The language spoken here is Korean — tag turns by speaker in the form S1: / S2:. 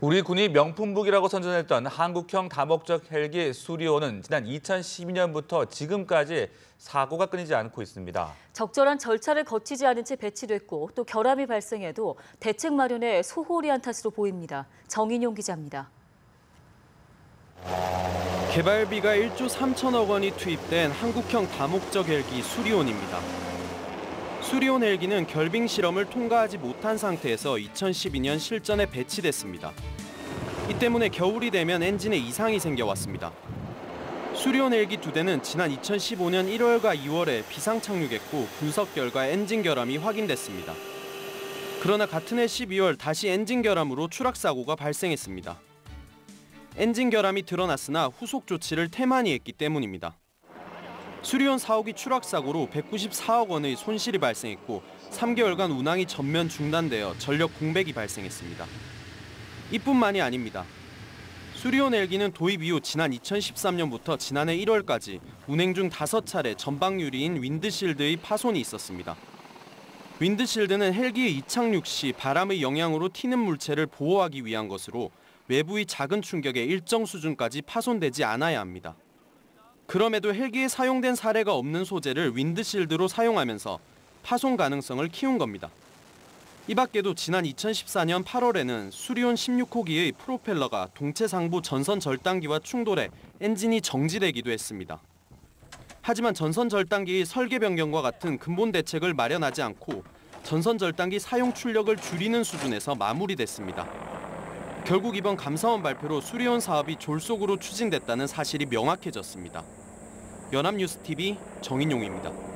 S1: 우리 군이 명품북이라고 선전했던 한국형 다목적 헬기 수리온은 지난 2012년부터 지금까지 사고가 끊이지 않고 있습니다.
S2: 적절한 절차를 거치지 않은 채 배치됐고 또 결함이 발생해도 대책 마련에 소홀히 한 탓으로 보입니다. 정인용 기자입니다.
S3: 개발비가 1조 3천억 원이 투입된 한국형 다목적 헬기 수리온입니다. 수리온 헬기는 결빙 실험을 통과하지 못한 상태에서 2012년 실전에 배치됐습니다. 이 때문에 겨울이 되면 엔진에 이상이 생겨왔습니다. 수리온 헬기 2대는 지난 2015년 1월과 2월에 비상 착륙했고 분석 결과 엔진 결함이 확인됐습니다. 그러나 같은 해 12월 다시 엔진 결함으로 추락 사고가 발생했습니다. 엔진 결함이 드러났으나 후속 조치를 태만히 했기 때문입니다. 수리온 사옥이 추락 사고로 194억 원의 손실이 발생했고 3개월간 운항이 전면 중단되어 전력 공백이 발생했습니다. 이뿐만이 아닙니다. 수리온 헬기는 도입 이후 지난 2013년부터 지난해 1월까지 운행 중 5차례 전방 유리인 윈드실드의 파손이 있었습니다. 윈드실드는 헬기의 이착륙 시 바람의 영향으로 튀는 물체를 보호하기 위한 것으로 외부의 작은 충격에 일정 수준까지 파손되지 않아야 합니다. 그럼에도 헬기에 사용된 사례가 없는 소재를 윈드실드로 사용하면서 파손 가능성을 키운 겁니다. 이 밖에도 지난 2014년 8월에는 수리온 16호기의 프로펠러가 동체 상부 전선 절단기와 충돌해 엔진이 정지되기도 했습니다. 하지만 전선 절단기의 설계 변경과 같은 근본 대책을 마련하지 않고 전선 절단기 사용 출력을 줄이는 수준에서 마무리됐습니다. 결국 이번 감사원 발표로 수리온 사업이 졸속으로 추진됐다는 사실이 명확해졌습니다. 연합뉴스TV 정인용입니다.